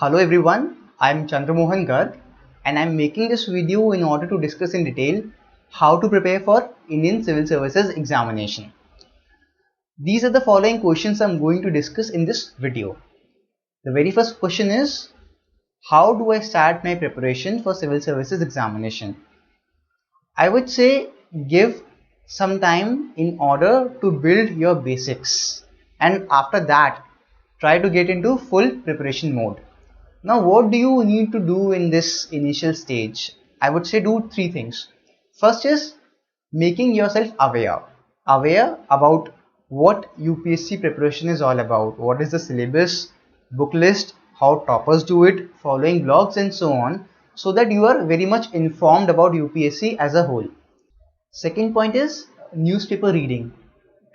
Hello everyone, I am Chandramohan Garg and I am making this video in order to discuss in detail how to prepare for Indian Civil Services examination. These are the following questions I am going to discuss in this video. The very first question is, how do I start my preparation for Civil Services examination? I would say give some time in order to build your basics, and after that try to get into full preparation mode. Now, what do you need to do in this initial stage? I would say do three things. First is making yourself aware about what UPSC preparation is all about. What is the syllabus, book list, how toppers do it, following blogs and so on, so that you are very much informed about UPSC as a whole. Second point is newspaper reading.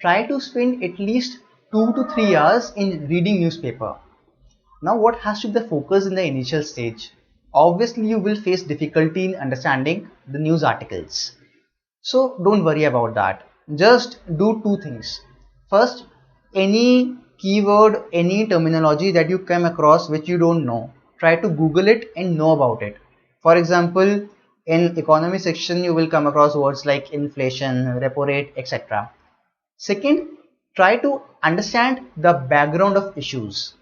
Try to spend at least 2 to 3 hours in reading newspaper. Now, what has to be the focus in the initial stage? Obviously, you will face difficulty in understanding the news articles. So, don't worry about that. Just do two things. First, any keyword, any terminology that you come across which you don't know, try to Google it and know about it. For example, in economy section, you will come across words like inflation, repo rate, etc. Second, try to understand the background of issues.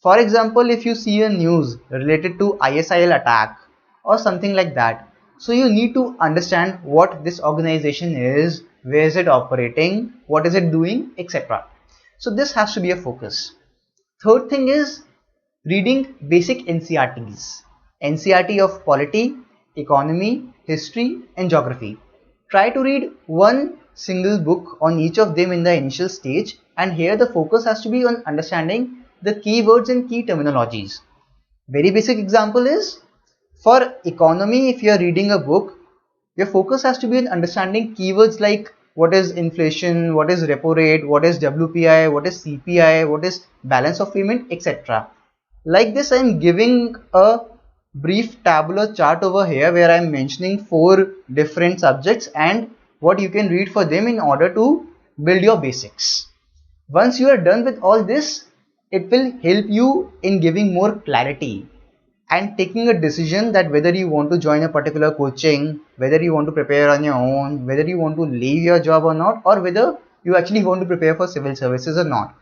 For example, if you see a news related to ISIL attack or something like that, so you need to understand what this organization is, where is it operating, what is it doing, etc. So this has to be a focus. Third thing is reading basic NCRTs. NCRT of polity, economy, history and geography. Try to read one single book on each of them in the initial stage, and here the focus has to be on understanding the keywords and key terminologies. Very basic example is, for economy, if you are reading a book, your focus has to be on understanding keywords like what is inflation, what is repo rate, what is WPI, what is CPI, what is balance of payment, etc. Like this, I am giving a brief tabular chart over here where I am mentioning 4 different subjects and what you can read for them in order to build your basics. Once you are done with all this, it will help you in giving more clarity and taking a decision that whether you want to join a particular coaching, whether you want to prepare on your own, whether you want to leave your job or not, or whether you actually want to prepare for civil services or not.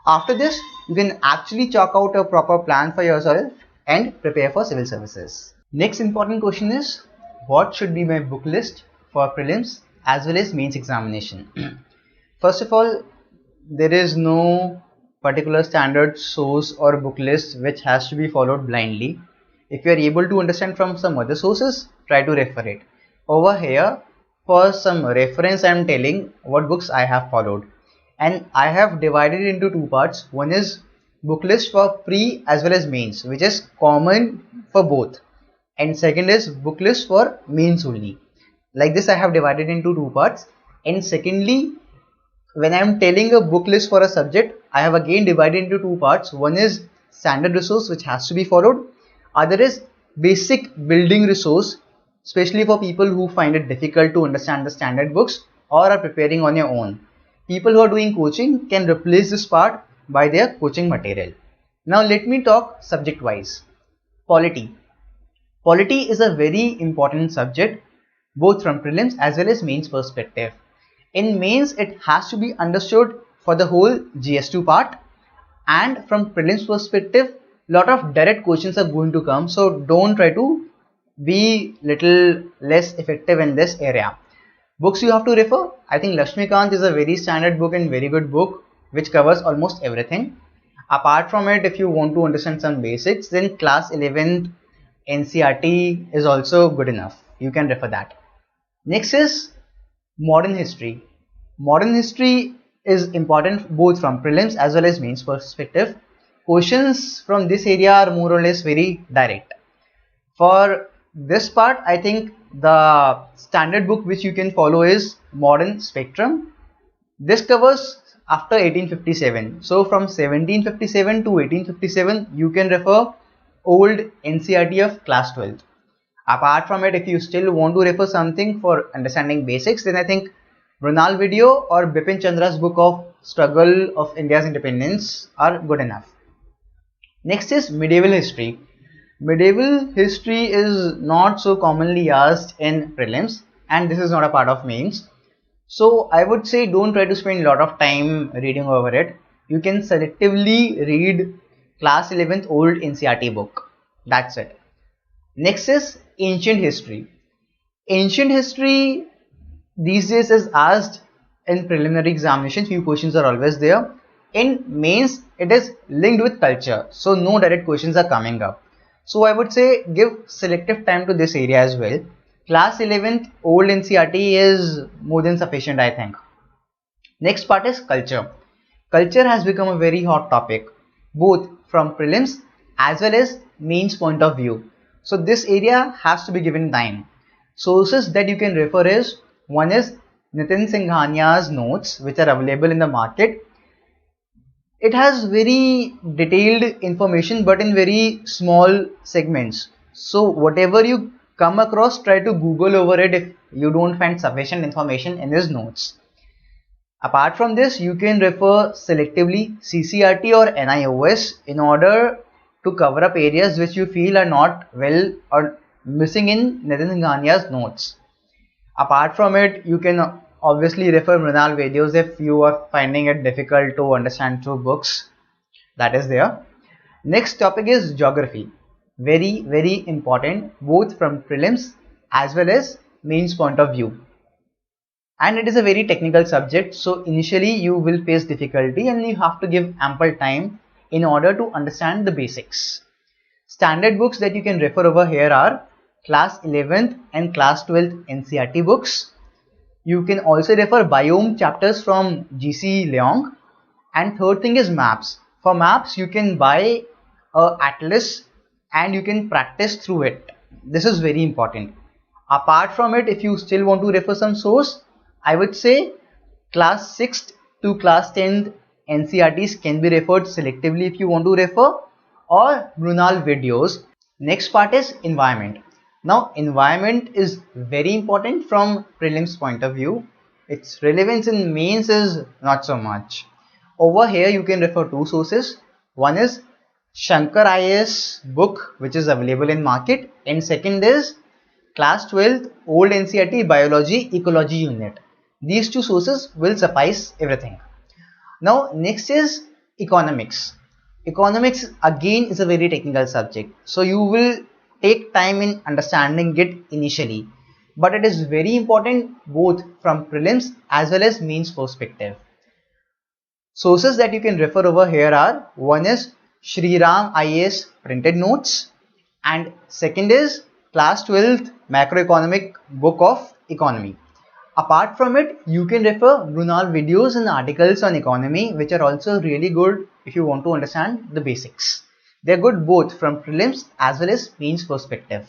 After this, you can actually chalk out a proper plan for yourself and prepare for civil services. Next important question is, what should be my book list for prelims as well as mains examination? First of all, there is no particular standard source or book list which has to be followed blindly. If you are able to understand from some other sources, try to refer it. Over here, for some reference, I am telling what books I have followed, and I have divided into 2 parts. One is book list for pre as well as mains, which is common for both, and second is book list for mains only. Like this, I have divided into 2 parts. And secondly, when I am telling a book list for a subject, I have again divided into 2 parts. One is standard resource which has to be followed. Other is basic building resource, especially for people who find it difficult to understand the standard books or are preparing on your own. People who are doing coaching can replace this part by their coaching material. Now let me talk subject wise. Polity. Polity is a very important subject both from prelims as well as mains perspective. In mains, it has to be understood for the whole GS2 part, and from prelims perspective, lot of direct questions are going to come, so don't try to be little less effective in this area. Books you have to refer, I think Lakshmikant is a very standard book and very good book which covers almost everything. Apart from it, if you want to understand some basics, then class 11th NCRT is also good enough. You can refer that. Next is modern history. Modern history is important both from prelims as well as mains perspective. Questions from this area are more or less very direct. For this part, I think the standard book which you can follow is Modern Spectrum. This covers after 1857. So from 1757 to 1857, you can refer old NCRT of class 12th. Apart from it, if you still want to refer something for understanding basics, then I think Brunal video or Bipin Chandra's book of Struggle of India's Independence are good enough. Next is medieval history. Medieval history is not so commonly asked in prelims, and this is not a part of mains. So I would say don't try to spend a lot of time reading over it. You can selectively read class 11th old NCERT book. That's it. Next is ancient history. Ancient history these days is asked in preliminary examinations. Few questions are always there. In mains, it is linked with culture, so no direct questions are coming up. So I would say give selective time to this area as well. Class 11th old NCERT is more than sufficient, I think. Next part is culture. Culture has become a very hot topic, both from prelims as well as mains point of view. So this area has to be given time. Sources that you can refer is, one is Nitin Singhania's notes, which are available in the market. It has very detailed information but in very small segments. So whatever you come across, try to Google over it if you don't find sufficient information in his notes. Apart from this, you can refer selectively CCRT or NIOS in order to cover up areas which you feel are not well or missing in Nitin Singhania's notes. Apart from it, you can obviously refer Mrinal videos if you are finding it difficult to understand through books. That is there. Next topic is geography. Very important, both from prelims as well as mains point of view. And it is a very technical subject, so initially you will face difficulty and you have to give ample time in order to understand the basics. Standard books that you can refer over here are class 11th and class 12th NCERT books. You can also refer biome chapters from GC Leong. And third thing is maps. For maps, you can buy a atlas and you can practice through it. This is very important. Apart from it, if you still want to refer some source, I would say class 6th to class 10th NCERTs can be referred selectively if you want to refer, or Brunal videos. Next part is environment. Now environment is very important from prelims point of view. Its relevance in mains is not so much. Over here you can refer two sources. One is Shankar IAS book which is available in market, and second is class 12th old NCERT biology ecology unit. These two sources will suffice everything. Now next is economics. Economics again is a very technical subject, so you will take time in understanding it initially, but it is very important both from prelims as well as mains perspective. Sources that you can refer over here are, one is Shri Ram IAS printed notes, and second is class 12th macroeconomic book of economy. Apart from it, you can refer Brunal videos and articles on economy which are also really good if you want to understand the basics. They are good both from prelims as well as mains perspective.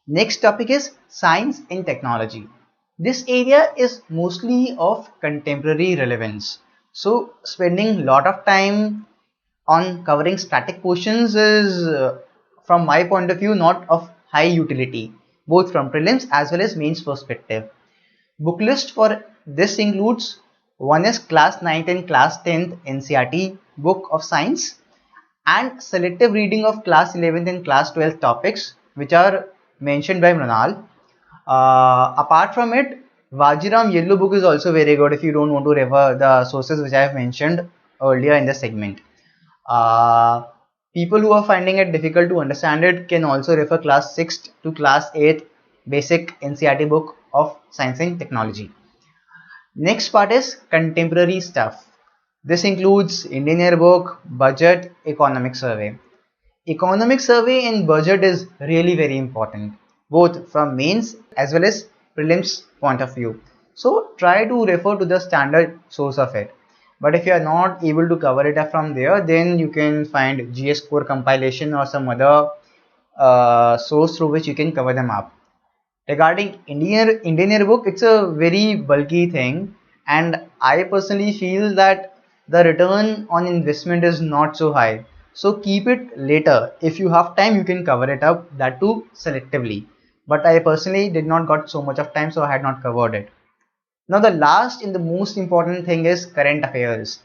Next topic is science and technology. This area is mostly of contemporary relevance. So spending a lot of time on covering static portions is from my point of view not of high utility, both from prelims as well as mains perspective. Book list for this includes, one is class 9th and class 10th NCERT book of science, and selective reading of class 11th and class 12th topics which are mentioned by Mrinal. Apart from it, Vajiram yellow book is also very good if you don't want to refer the sources which I have mentioned earlier in the segment. People who are finding it difficult to understand it can also refer class 6th to class 8th basic NCERT book of science and technology. Next part is contemporary stuff. This includes Indian Yearbook, budget, economic survey. Economic survey and budget is really very important, both from mains as well as prelims point of view. So try to refer to the standard source of it. But if you are not able to cover it up from there, then you can find GS core compilation or some other source through which you can cover them up. Regarding Indian Yearbook, it's a very bulky thing, and I personally feel that the return on investment is not so high. So keep it later. If you have time, you can cover it up, that too selectively. But I personally did not got so much of time, so I had not covered it. Now the last and the most important thing is current affairs.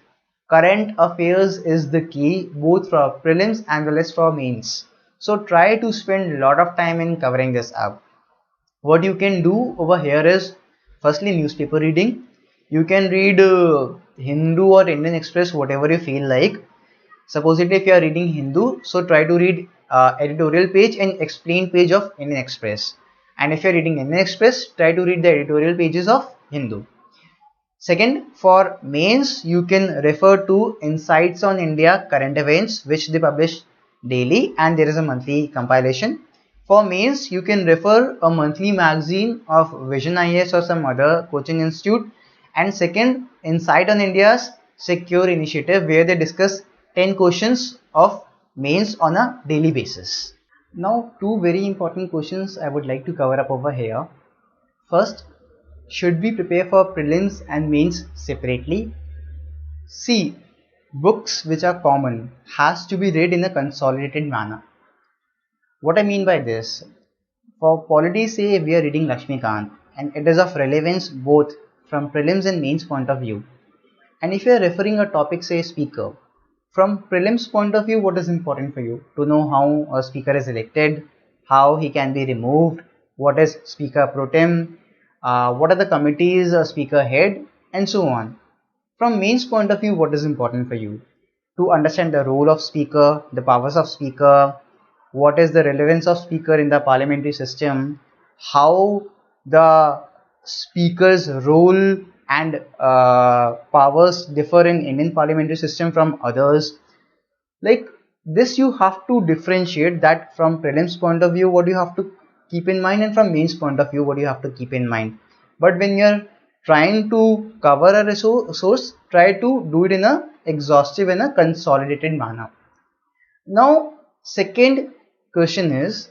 Current affairs is the key both for prelims and well as for mains. So try to spend a lot of time in covering this up. What you can do over here is firstly newspaper reading. You can read Hindu or Indian Express, whatever you feel like. Supposedly if you are reading Hindu, so try to read editorial page and explain page of Indian Express. And if you are reading Indian Express, try to read the editorial pages of Hindu. Second, for mains, you can refer to Insights on India current events, which they publish daily, and there is a monthly compilation. For mains, you can refer a monthly magazine of Vision IAS or some other coaching institute. And second, Insight on India's Secure Initiative, where they discuss 10 questions of mains on a daily basis. Now, two very important questions I would like to cover up over here. First, should we prepare for prelims and mains separately? See, books which are common has to be read in a consolidated manner. What I mean by this, for polity say we are reading Lakshmikant and it is of relevance both from prelims and mains point of view. And if you are referring a topic say speaker, from prelims point of view, what is important for you? To know how a speaker is elected, how he can be removed, what is speaker pro tem, what are the committees a speaker head, and so on. From mains point of view, what is important for you? To understand the role of speaker, the powers of speaker, what is the relevance of speaker in the parliamentary system, how the speaker's role and powers differ in Indian parliamentary system from others. Like this, you have to differentiate that from prelims point of view, what you have to keep in mind, and from mains point of view, what you have to keep in mind. But when you're trying to cover a resource, try to do it in a exhaustive and a consolidated manner. Now, second question is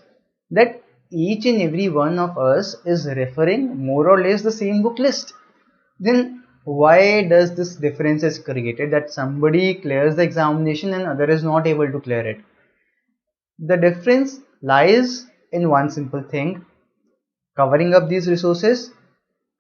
that each and every one of us is referring more or less the same book list. Then why does this difference is created that somebody clears the examination and other is not able to clear it? The difference lies in one simple thing: covering up these resources,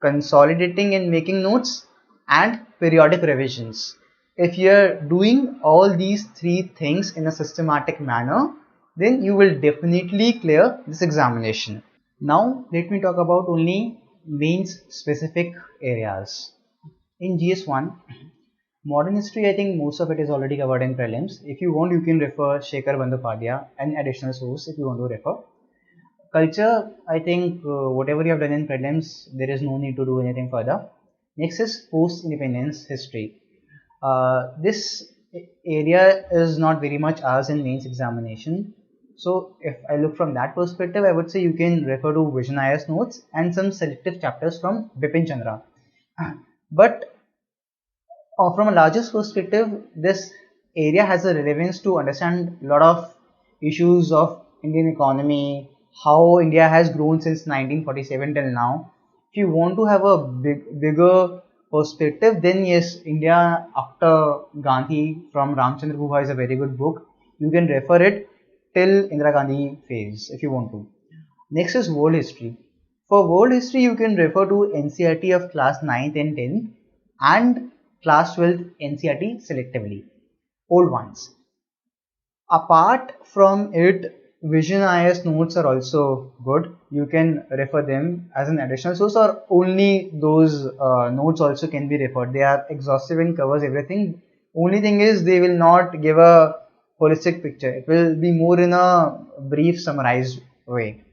consolidating and making notes, and periodic revisions. If you are doing all these three things in a systematic manner, then you will definitely clear this examination. Now let me talk about only mains specific areas. In GS1, modern history, I think most of it is already covered in prelims. If you want, you can refer Shekhar Bandyopadhyay, an additional source if you want to refer. Culture, I think whatever you have done in prelims, there is no need to do anything further. Next is post-independence history. This area is not very much asked in mains examination. So if I look from that perspective, I would say you can refer to Vision IAS notes and some selective chapters from Bipin Chandra. But from a larger perspective, this area has a relevance to understand a lot of issues of Indian economy, how India has grown since 1947 till now. If you want to have a bigger perspective, then yes, India after Gandhi from Ramchandra Guha is a very good book. You can refer it till Indira Gandhi phase if you want to. Next is world history. For world history, you can refer to NCERT of class 9th and 10th and class 12th NCERT selectively, old ones. Apart from it, Vision IAS notes are also good. You can refer them as an additional source, or only those notes also can be referred. They are exhaustive and covers everything. Only thing is they will not give a holistic picture. It will be more in a brief summarized way.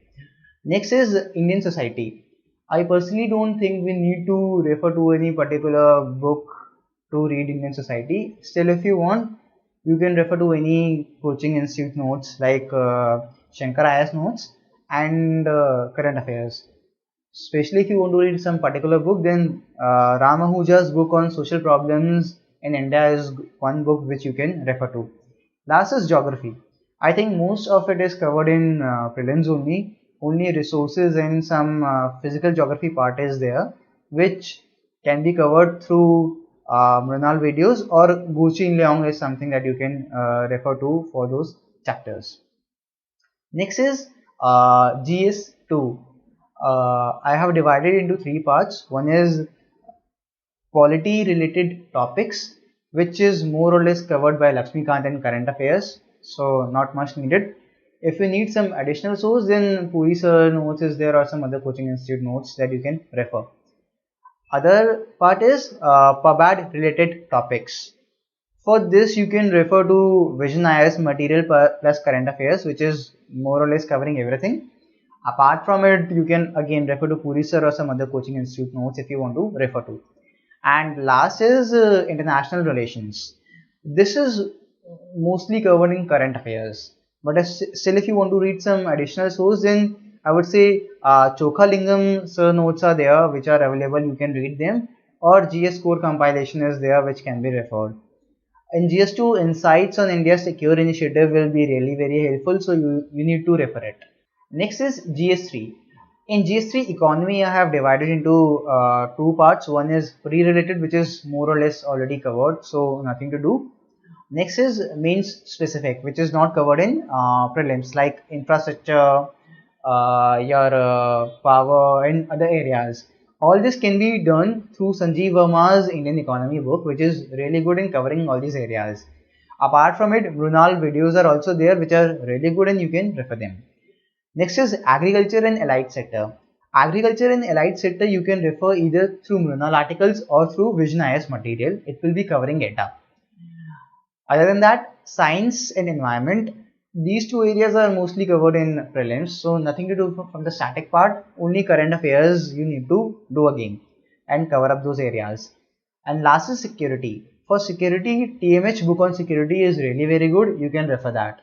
Next is Indian society. I personally don't think we need to refer to any particular book to read Indian society. Still, if you want, you can refer to any coaching institute notes like Shankar IAS notes and current affairs. Especially if you want to read some particular book, then Ram Ahuja's book on social problems in India is one book which you can refer to. Last is geography. I think most of it is covered in prelims only. Only resources and some physical geography part is there, which can be covered through Mrinal videos, or Gucci Leong is something that you can refer to for those chapters. Next is GS2. I have divided into three parts. One is polity related topics, which is more or less covered by Lakshmikant in current affairs, so not much needed. If you need some additional source, then Puri sir notes is there, or some other coaching institute notes that you can refer. Other part is PubAd related topics. For this, you can refer to Vision IS material plus current affairs, which is more or less covering everything. Apart from it, you can again refer to Puri sir or some other coaching institute notes if you want to refer to. And last is international relations. This is mostly covered in current affairs. But still, if you want to read some additional source, then I would say Chokha Lingam sir notes are there, which are available. You can read them, or GS core compilation is there, which can be referred. In GS2, insights on India's secure initiative will be really very helpful, so you need to refer it. Next is GS3. In GS3 economy, I have divided into two parts. One is pre-related, which is more or less already covered, so nothing to do. Next is mains specific, which is not covered in prelims, like infrastructure, your power and other areas. All this can be done through Sanjeev Verma's Indian Economy book, which is really good in covering all these areas. Apart from it, Brunal videos are also there, which are really good and you can refer them. Next is agriculture and allied sector. Agriculture and allied sector you can refer either through Brunal articles or through Vision IS material. It will be covering data. Other than that, science and environment, these two areas are mostly covered in prelims, so nothing to do from the static part. Only current affairs you need to do again and cover up those areas. And last is security. For security, TMH book on security is really very good. You can refer that.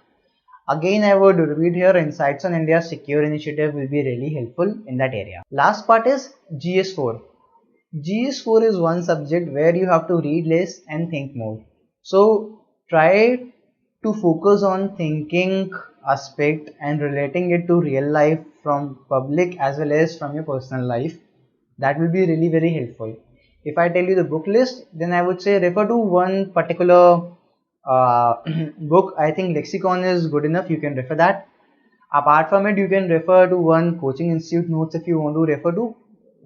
Again, I would repeat here, insights on India's secure initiative will be really helpful in that area. Last part is GS4. GS4 is one subject where you have to read less and think more. So try to focus on thinking aspect and relating it to real life from public as well as from your personal life. That will be really very helpful. If I tell you the book list, then I would say refer to one particular book. I think Lexicon is good enough. You can refer that. Apart from it, you can refer to one coaching institute notes if you want to refer to.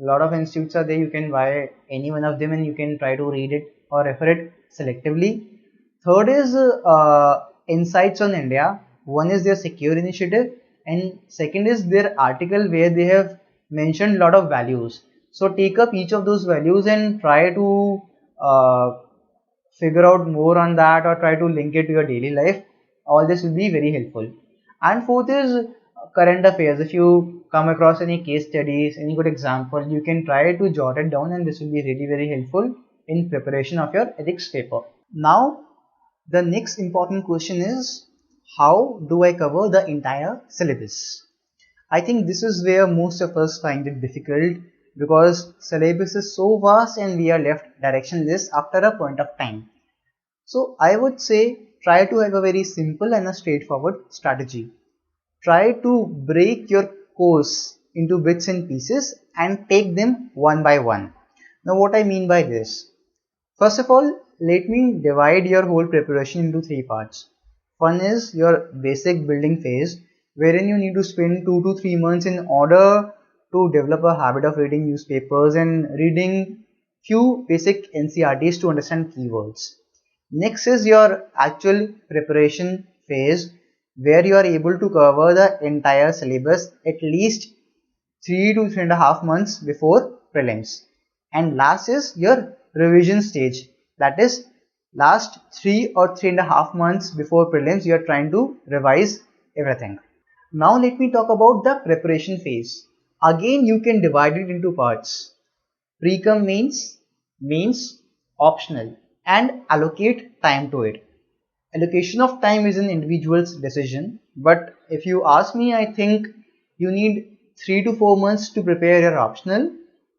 A lot of institutes are there. You can buy any one of them and you can try to read it or refer it selectively. Third is insights on India. One is their secure initiative and second is their article where they have mentioned a lot of values. So take up each of those values and try to figure out more on that or try to link it to your daily life. All this will be very helpful. And fourth is current affairs. If you come across any case studies, any good example, you can try to jot it down and this will be really very helpful in preparation of your ethics paper. Now the next important question is, how do I cover the entire syllabus? I think this is where most of us find it difficult because syllabus is so vast and we are left directionless after a point of time. So I would say try to have a very simple and a straightforward strategy. Try to break your course into bits and pieces and take them one by one. Now what I mean by this? First of all, let me divide your whole preparation into three parts. One is your basic building phase, wherein you need to spend 2 to 3 months in order to develop a habit of reading newspapers and reading few basic NCRTs to understand keywords. Next is your actual preparation phase, where you are able to cover the entire syllabus at least 3 to 3.5 months before prelims. And last is your revision stage, that is last 3 or 3.5 months before prelims you are trying to revise everything. Now let me talk about the preparation phase. Again you can divide it into parts: pre-com mains, mains, optional, and allocate time to it. Allocation of time is an individual's decision, but if you ask me, I think you need 3 to 4 months to prepare your optional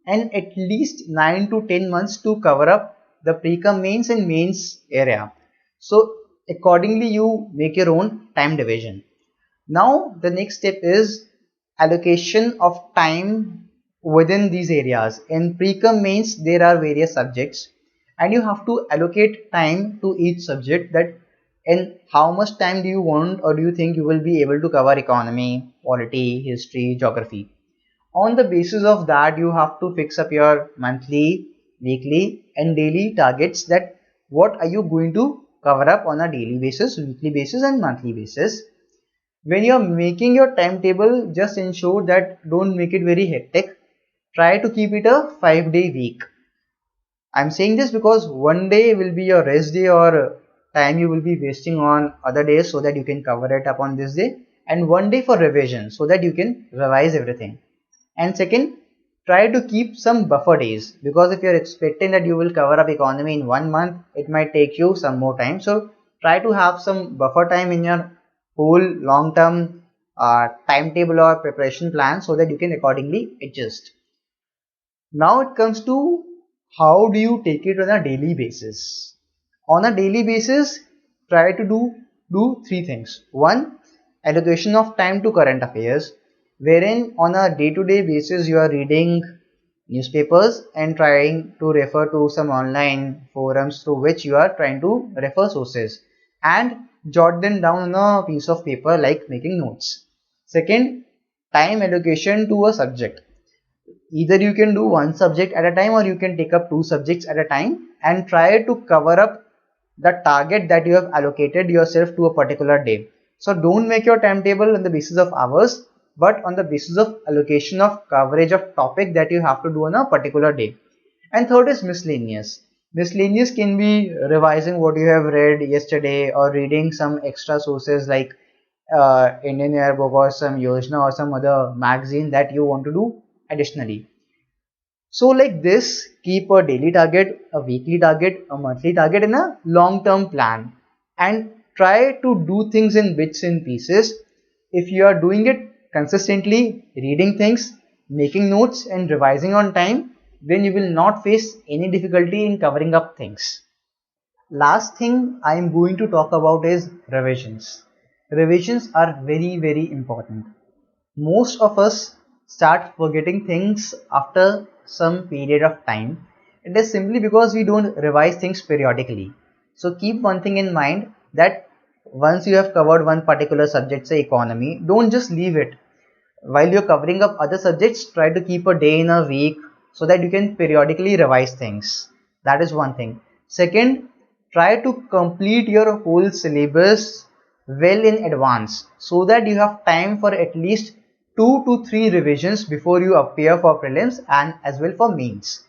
and at least 9 to 10 months to cover up the pre-com mains and mains area. So accordingly you make your own time division. Now the next step is allocation of time within these areas. In pre-com mains there are various subjects and you have to allocate time to each subject, that in how much time do you want or do you think you will be able to cover economy, polity, history, geography. On the basis of that you have to fix up your monthly, weekly and daily targets, that what are you going to cover up on a daily basis, weekly basis and monthly basis. When you're making your timetable, just ensure that don't make it very hectic. Try to keep it a 5-day week. I'm saying this because one day will be your rest day or time you will be wasting on other days so that you can cover it up on this day, and one day for revision so that you can revise everything. And second, try to keep some buffer days, because if you're expecting that you will cover up economy in 1 month, it might take you some more time. So try to have some buffer time in your whole long term timetable or preparation plan so that you can accordingly adjust. Now it comes to how do you take it on a daily basis. On a daily basis, try to do three things. One, allocation of time to current affairs, wherein on a day-to-day basis you are reading newspapers and trying to refer to some online forums through which you are trying to refer sources and jot them down on a piece of paper, like making notes. Second, time allocation to a subject. Either you can do one subject at a time or you can take up two subjects at a time and try to cover up the target that you have allocated yourself to a particular day. So don't make your timetable on the basis of hours, but on the basis of allocation of coverage of topic that you have to do on a particular day. And third is miscellaneous. Miscellaneous can be revising what you have read yesterday or reading some extra sources like Indian Yearbook or some Yojana or some other magazine that you want to do additionally. So like this, keep a daily target, a weekly target, a monthly target and a long-term plan, and try to do things in bits and pieces. If you are doing it consistently, reading things, making notes and revising on time, then you will not face any difficulty in covering up things. Last thing I am going to talk about is revisions. Revisions are very important. Most of us start forgetting things after some period of time. It is simply because we don't revise things periodically. So keep one thing in mind, that once you have covered one particular subject, say economy, don't just leave it. While you're covering up other subjects, try to keep a day in a week so that you can periodically revise things. That is one thing. Second, try to complete your whole syllabus well in advance so that you have time for at least 2 to 3 revisions before you appear for prelims and as well for mains.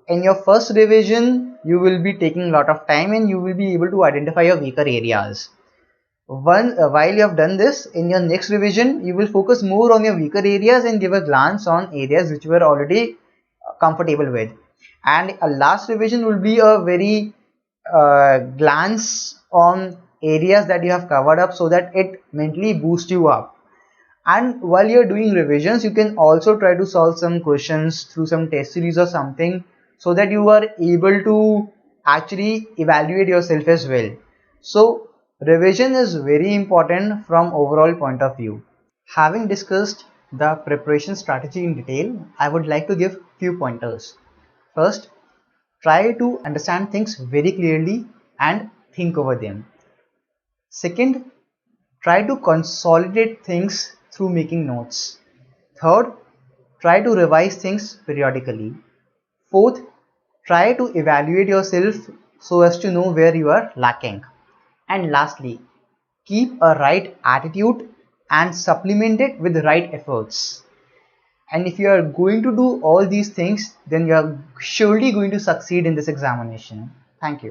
In your first revision, you will be taking a lot of time and you will be able to identify your weaker areas. While you have done this, in your next revision, you will focus more on your weaker areas and give a glance on areas which you are already comfortable with. And a last revision will be a very glance on areas that you have covered up so that it mentally boosts you up. And while you're doing revisions, you can also try to solve some questions through some test series or something so that you are able to actually evaluate yourself as well. So revision is very important from overall point of view. Having discussed the preparation strategy in detail, I would like to give few pointers. First, try to understand things very clearly and think over them. Second, try to consolidate things through making notes. Third, try to revise things periodically. Fourth, try to evaluate yourself so as to know where you are lacking. And lastly, keep a right attitude and supplement it with the right efforts. And if you are going to do all these things, then you are surely going to succeed in this examination. Thank you.